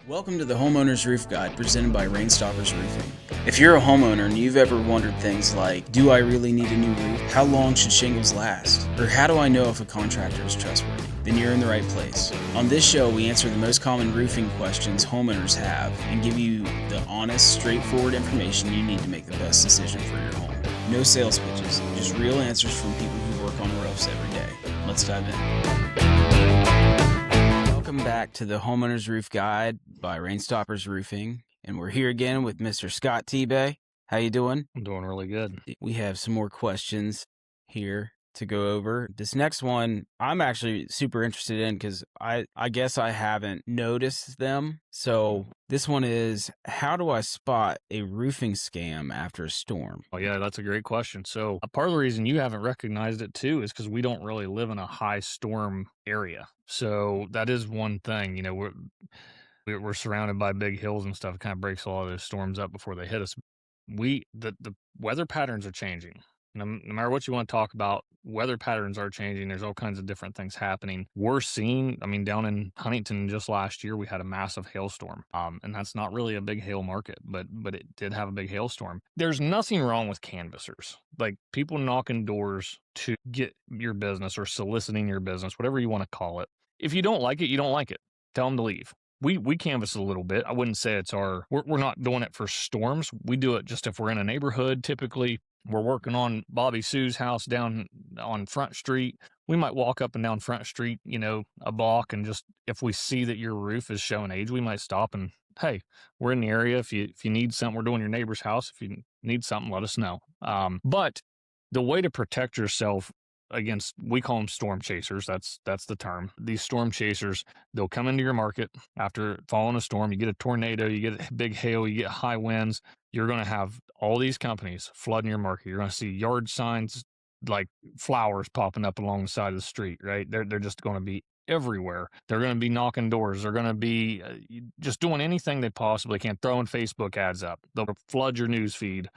Welcome to the Homeowners Roof Guide presented by Rainstoppers Roofing. If you're a homeowner and you've ever wondered things like, do I really need a new roof? How long should shingles last? Or how do I know if a contractor is trustworthy? Then you're in the right place. On this show, we answer the most common roofing questions homeowners have and give you the honest, straightforward information you need to make the best decision for your home. No sales pitches, just real answers from people who work on roofs every day. Let's dive in. Welcome back to the Homeowners Roof Guide by Rainstoppers Roofing, and we're here again with Mr. Scott T-Bay. How you doing? I'm doing really good. We have some more questions here to go over. This next one I'm actually super interested in because I guess I haven't noticed them. So this one is, how do I spot a roofing scam after a storm? Oh yeah, that's a great question. So a part of the reason you haven't recognized it too is because we don't really live in a high storm area. So that is one thing. You know, we're surrounded by big hills and stuff. It kind of breaks a lot of those storms up before they hit us. The weather patterns are changing. No matter what you want to talk about, weather patterns are changing. There's all kinds of different things happening. We're seeing, down in Huntington just last year, we had a massive hailstorm. And that's not really a big hail market, but it did have a big hailstorm. There's nothing wrong with canvassers, like people knocking doors to get your business or soliciting your business, whatever you want to call it. If you don't like it, you don't like it. Tell them to leave. We canvass a little bit. I wouldn't say it's we're not doing it for storms. We do it just if we're in a neighborhood. Typically, we're working on Bobby Sue's house down on Front Street. We might walk up and down Front Street, a block, and just if we see that your roof is showing age, we might stop and, hey, we're in the area. If you need something, we're doing your neighbor's house. If you need something, let us know. But the way to protect yourself against, we call them storm chasers. That's the term. These storm chasers, they'll come into your market after following a storm. You get a tornado, you get big hail, you get high winds. You're going to have all these companies flooding your market. You're going to see yard signs like flowers popping up along the side of the street, right? They're just going to be everywhere. They're going to be knocking doors. They're going to be just doing anything they possibly can, throwing Facebook ads up. They'll flood your news feed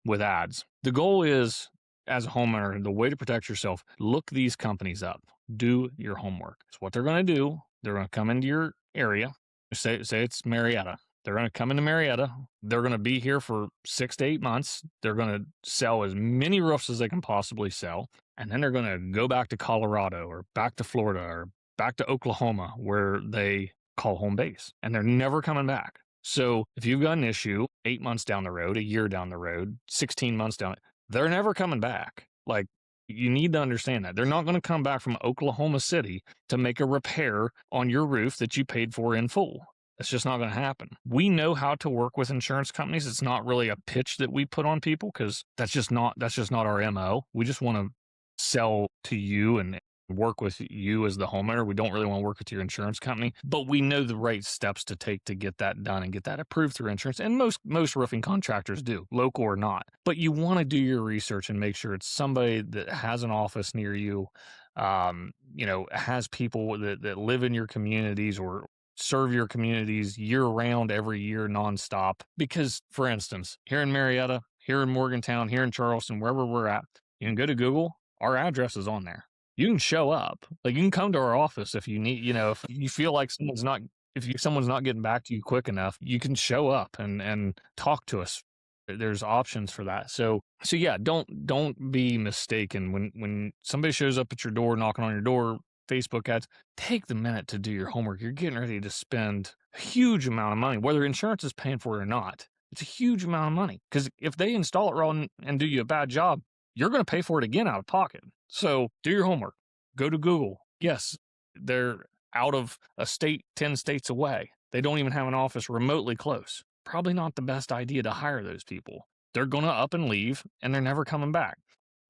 with ads. The goal is, as a homeowner, the way to protect yourself, look these companies up. Do your homework. It's what they're going to do. They're going to come into your area. Say it's Marietta. They're going to come into Marietta. They're going to be here for 6 to 8 months. They're going to sell as many roofs as they can possibly sell. And then they're going to go back to Colorado or back to Florida or back to Oklahoma, where they call home base. And they're never coming back. So if you've got an issue 8 months down the road, a year down the road, 16 months down, they're never coming back. Like, you need to understand that. They're not going to come back from Oklahoma City to make a repair on your roof that you paid for in full. That's just not going to happen. We know how to work with insurance companies. It's not really a pitch that we put on people because that's just not our MO. We just want to sell to you and work with you as the homeowner. We don't really want to work with your insurance company, but we know the right steps to take to get that done and get that approved through insurance. And most roofing contractors do, local or not. But you want to do your research and make sure it's somebody that has an office near you, has people that live in your communities or serve your communities year round, every year, nonstop. Because, for instance, here in Marietta, here in Morgantown, here in Charleston, wherever we're at, you can go to Google. Our address is on there. You can show up. Like, you can come to our office if you need, if you feel like someone's not getting back to you quick enough, you can show up and talk to us. There's options for that. So yeah, don't be mistaken when somebody shows up at your door, knocking on your door, Facebook ads. Take the minute to do your homework. You're getting ready to spend a huge amount of money, whether insurance is paying for it or not. It's a huge amount of money because if they install it wrong and do you a bad job, you're going to pay for it again out of pocket. So do your homework. Go to Google. Yes, they're out of a state, 10 states away. They don't even have an office remotely close. Probably not the best idea to hire those people. They're going to up and leave, and they're never coming back.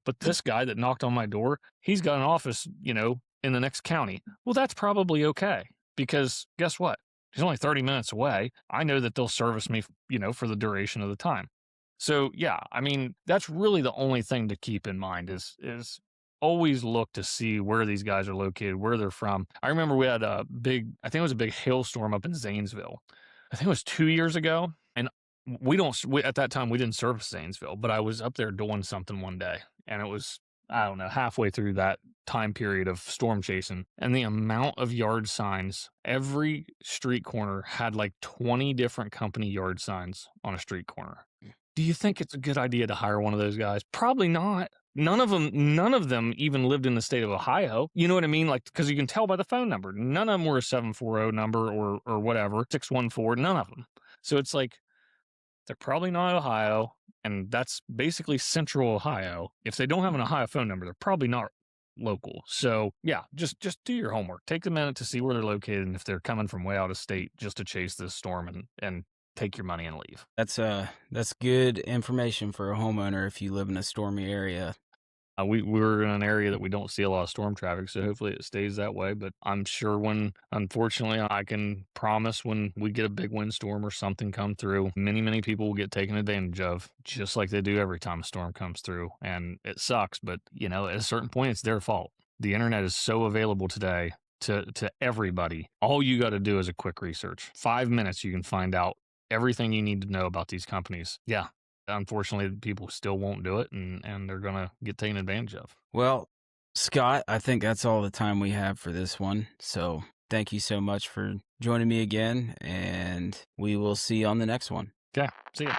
But this guy that knocked on my door, he's got an office, in the next county. Well, that's probably okay because guess what? He's only 30 minutes away. I know that they'll service me, for the duration of the time. So yeah, that's really the only thing to keep in mind is always look to see where these guys are located, where they're from. I remember we had I think it was a big hailstorm up in Zanesville. I think it was 2 years ago. And at that time, we didn't service Zanesville, but I was up there doing something one day and it was I don't know, halfway through that time period of storm chasing, and the amount of yard signs, every street corner had like 20 different company yard signs on a street corner. Do you think it's a good idea to hire one of those guys? Probably not. None of them even lived in the state of Ohio. You know what I mean? Like, because you can tell by the phone number. None of them were a 740 number or whatever, 614, none of them. So it's like, they're probably not Ohio, and that's basically central Ohio. If they don't have an Ohio phone number, they're probably not local. So yeah, just do your homework. Take a minute to see where they're located, and if they're coming from way out of state just to chase this storm, and take your money and leave. That's good information for a homeowner if you live in a stormy area. We're in an area that we don't see a lot of storm traffic, so hopefully it stays that way. But I'm sure unfortunately, I can promise when we get a big windstorm or something come through, many people will get taken advantage of, just like they do every time a storm comes through. And it sucks, but at a certain point, it's their fault. The internet is so available today to everybody. All you got to do is a quick research. 5 minutes, you can find out everything you need to know about these companies. Yeah, unfortunately, people still won't do it, and they're gonna get taken advantage of. Well, Scott, I think that's all the time we have for this one. So thank you so much for joining me again, and we will see you on the next one. Okay, see ya.